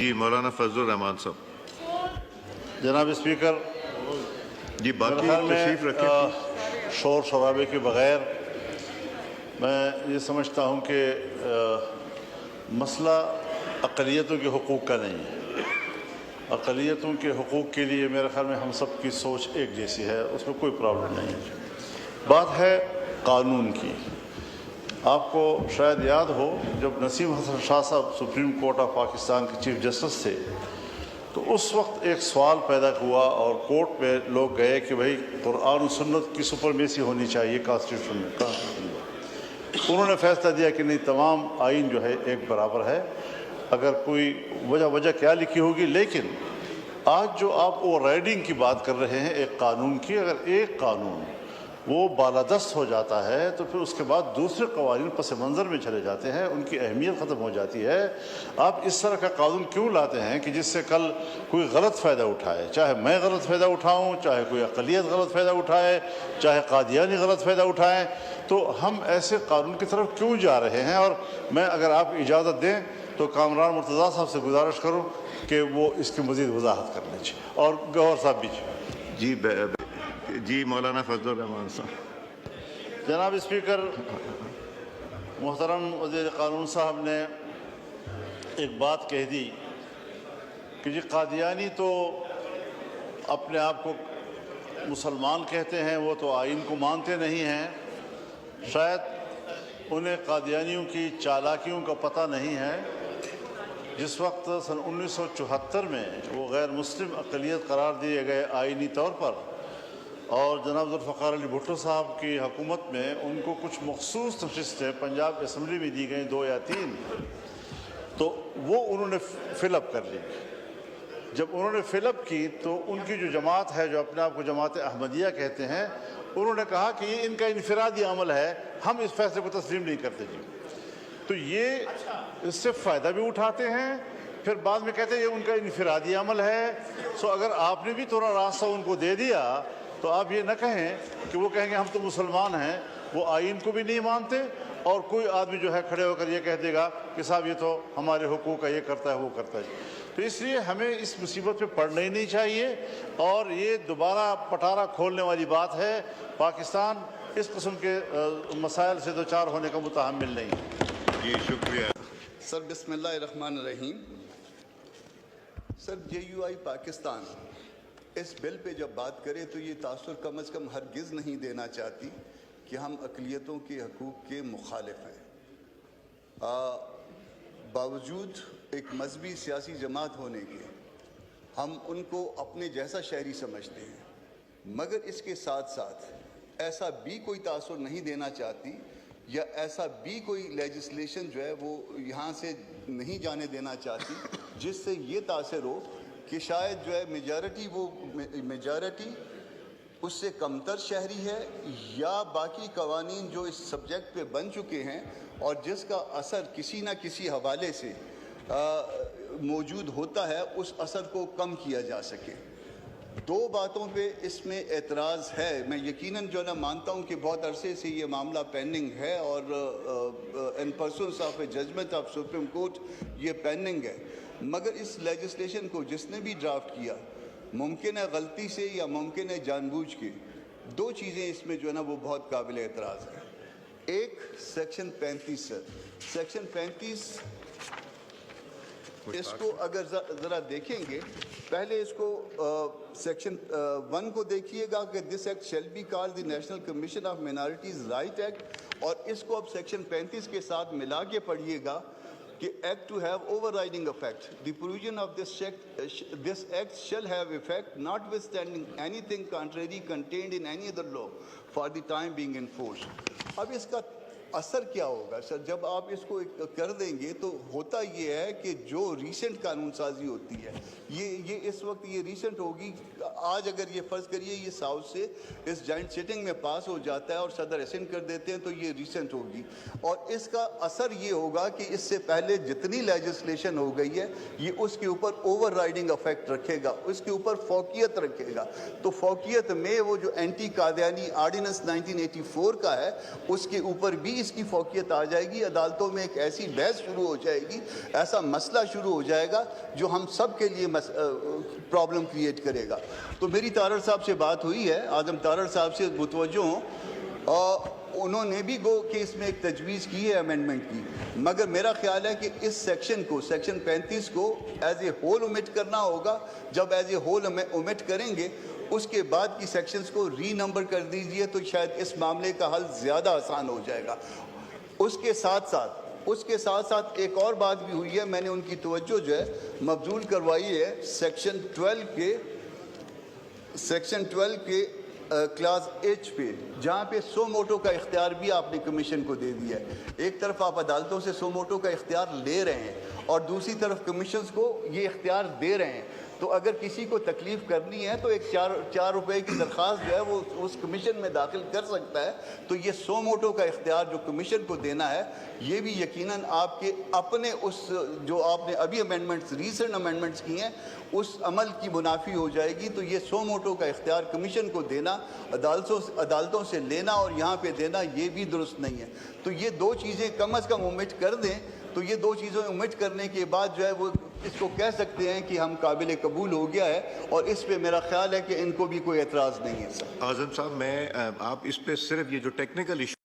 جی مولانا فضل الرحمان صاحب۔ جناب اسپیکر، جی میرے باقی خیال میں تشریف رکھیں۔ شور شرابے کے بغیر میں یہ سمجھتا ہوں کہ مسئلہ اقلیتوں کے حقوق کا نہیں ہے۔ اقلیتوں کے حقوق کے لیے میرے خیال میں ہم سب کی سوچ ایک جیسی ہے، اس میں کوئی پرابلم نہیں ہے۔ بات ہے قانون کی۔ آپ کو شاید یاد ہو جب نسیم حسن شاہ صاحب سپریم کورٹ آف پاکستان کے چیف جسٹس تھے تو اس وقت ایک سوال پیدا ہوا اور کورٹ میں لوگ گئے کہ بھائی قرآن و سنت کی سپرمیسی ہونی چاہیے کانسٹیٹیوشن میں۔ انہوں نے فیصلہ دیا کہ نہیں، تمام آئین جو ہے ایک برابر ہے، اگر کوئی وجہ کیا لکھی ہوگی، لیکن آج جو آپ اوور رائڈنگ کی بات کر رہے ہیں ایک قانون کی، اگر ایک قانون وہ بالادست ہو جاتا ہے تو پھر اس کے بعد دوسرے قوانین پس منظر میں چلے جاتے ہیں، ان کی اہمیت ختم ہو جاتی ہے۔ آپ اس طرح کا قانون کیوں لاتے ہیں کہ جس سے کل کوئی غلط فائدہ اٹھائے، چاہے میں غلط فائدہ اٹھاؤں، چاہے کوئی اقلیت غلط فائدہ اٹھائے، چاہے قادیانی غلط فائدہ اٹھائیں، تو ہم ایسے قانون کی طرف کیوں جا رہے ہیں؟ اور میں اگر آپ اجازت دیں تو کامران مرتضیٰ صاحب سے گزارش کروں کہ وہ اس کی مزید وضاحت کرنی چاہیے، اور گوہر صاحب بھی۔ جی مولانا فضل الرحمان صاحب۔ جناب اسپیکر، محترم وزیر قانون صاحب نے ایک بات کہہ دی کہ جی قادیانی تو اپنے آپ کو مسلمان کہتے ہیں، وہ تو آئین کو مانتے نہیں ہیں، شاید انہیں قادیانیوں کی چالاکیوں کا پتہ نہیں ہے۔ جس وقت سن 1974 میں وہ غیر مسلم اقلیت قرار دیے گئے آئینی طور پر، اور جناب ذوالفقار علی بھٹو صاحب کی حکومت میں ان کو کچھ مخصوص نشستیں پنجاب اسمبلی میں دی گئیں 2 یا 3، تو وہ انہوں نے فل اپ کر لی۔ جب انہوں نے فل اپ کی تو ان کی جو جماعت ہے، جو اپنے آپ کو جماعت احمدیہ کہتے ہیں، انہوں نے کہا کہ یہ ان کا انفرادی عمل ہے، ہم اس فیصلے کو تسلیم نہیں کرتے جی۔ تو یہ اس سے فائدہ بھی اٹھاتے ہیں، پھر بعد میں کہتے ہیں یہ ان کا انفرادی عمل ہے۔ سو اگر آپ نے بھی تھوڑا راستہ ان کو دے دیا تو آپ یہ نہ کہیں کہ وہ کہیں گے ہم تو مسلمان ہیں، وہ آئین کو بھی نہیں مانتے، اور کوئی آدمی جو ہے کھڑے ہو کر یہ کہہ دے گا کہ صاحب یہ تو ہمارے حقوق کا یہ کرتا ہے وہ کرتا ہے۔ تو اس لیے ہمیں اس مصیبت پہ پڑنا ہی نہیں چاہیے، اور یہ دوبارہ پٹارا کھولنے والی بات ہے۔ پاکستان اس قسم کے مسائل سے دوچار ہونے کا متحمل نہیں ہے۔ جی شکریہ سر۔ بسم اللہ الرحمن الرحیم۔ سر، JUI پاکستان اس بل پہ جب بات کرے تو یہ تاثر کم از کم ہرگز نہیں دینا چاہتی کہ ہم اقلیتوں کے حقوق کے مخالف ہیں۔ باوجود ایک مذہبی سیاسی جماعت ہونے کے ہم ان کو اپنے جیسا شہری سمجھتے ہیں، مگر اس کے ساتھ ساتھ ایسا بھی کوئی تاثر نہیں دینا چاہتی، یا ایسا بھی کوئی لیجسلیشن جو ہے وہ یہاں سے نہیں جانے دینا چاہتی جس سے یہ تاثر ہو کہ شاید جو ہے میجارٹی اس سے کمتر شہری ہے، یا باقی قوانین جو اس سبجیکٹ پہ بن چکے ہیں اور جس کا اثر کسی نہ کسی حوالے سے موجود ہوتا ہے، اس اثر کو کم کیا جا سکے۔ 2 باتوں پہ اس میں اعتراض ہے۔ میں یقیناً جو ہے مانتا ہوں کہ بہت عرصے سے یہ معاملہ پینڈنگ ہے، اور in presence of a judgment of Supreme Court یہ پینڈنگ ہے، مگر اس لیجسلیشن کو جس نے بھی ڈرافٹ کیا، ممکن ہے غلطی سے یا ممکن ہے جان بوجھ کے، 2 چیزیں اس میں جو ہے نا وہ بہت قابل اعتراض ہیں۔ ایک سیکشن 35 سر، سیکشن 35 اس کو اگر ذرا دیکھیں گے، پہلے اس کو سیکشن 1 کو دیکھیے گا کہ this act shall be called the National Commission of Minorities Right Act, اور اس کو اب سیکشن 35 کے ساتھ ملا کے پڑھیے گا کہ act to have overriding effect, the provision of this act shall have effect notwithstanding anything contrary contained in any other law for the time being in force. اب اس کا اثر کیا ہوگا سر؟ جب آپ اس کو کر دیں گے تو ہوتا یہ ہے کہ جو ریسنٹ قانون سازی ہوتی ہے، یہ اس وقت یہ ریسنٹ ہوگی۔ آج اگر یہ فرض کریے یہ ساؤتھ سے اس جوائنٹ سٹنگ میں پاس ہو جاتا ہے اور صدر اسینڈ کر دیتے ہیں تو یہ ریسنٹ ہوگی، اور اس کا اثر یہ ہوگا کہ اس سے پہلے جتنی لیجسلیشن ہو گئی ہے یہ اس کے اوپر اوور رائڈنگ افیکٹ رکھے گا، اس کے اوپر فوقیت رکھے گا۔ تو فوقیت میں وہ جو اینٹی قادیانی آرڈیننس 1984 کا ہے، اس کے اوپر بھی پولیس کی فوقیت آ جائے گی, عدالتوں میں ایک ایسی بحث شروع ہو جائے گی, ایسا مسئلہ شروع ہو جائے گا جو ہم سب کے لیے پرابلم کریٹ کرے گا. تو میری تارڑ صاحب سے بات ہوئی ہے, اعظم تارڑ صاحب سے متوجہ ہوں, اور انہوں نے بھی گو کہ اس میں ایک تجویز کی ہے امینڈمنٹ کی, مگر میرا خیال ہے کہ اس سیکشن کو, سیکشن 35 کو ایز اے ہول اومٹ کرنا ہوگا. جب ایز اے ہول اومٹ کریں گے اس کے بعد کی سیکشنز کو ری نمبر کر دیجئے تو شاید اس معاملے کا حل زیادہ آسان ہو جائے گا. اس کے ساتھ ساتھ ایک اور بات بھی ہوئی ہے, میں نے ان کی توجہ جو ہے مبذول کروائی ہے سیکشن 12 کے کلاس ایچ پہ, جہاں پہ سو موٹو کا اختیار بھی آپ نے کمیشن کو دے دیا ہے. ایک طرف آپ عدالتوں سے سو موٹو کا اختیار لے رہے ہیں اور دوسری طرف کمیشنز کو یہ اختیار دے رہے ہیں. تو اگر کسی کو تکلیف کرنی ہے تو ایک 4 روپے کی درخواست جو ہے وہ اس کمیشن میں داخل کر سکتا ہے. تو یہ سو موٹو کا اختیار جو کمیشن کو دینا ہے, یہ بھی یقیناً آپ کے اپنے اس جو آپ نے ابھی امینڈمنٹس, ریسنٹ امینڈمنٹس کی ہیں, اس عمل کی منافی ہو جائے گی. تو یہ سو موٹو کا اختیار کمیشن کو دینا, عدالتوں سے لینا اور یہاں پہ دینا, یہ بھی درست نہیں ہے. تو یہ دو چیزیں کم از کم اومٹ کر دیں, تو یہ دو چیزیں اومٹ کرنے کے بعد جو ہے وہ اس کو کہہ سکتے ہیں کہ ہم قابل قبول ہو گیا ہے, اور اس پہ میرا خیال ہے کہ ان کو بھی کوئی اعتراض نہیں ہے. اعظم صاحب, میں آپ اس پہ صرف یہ جو ٹیکنیکل ایشو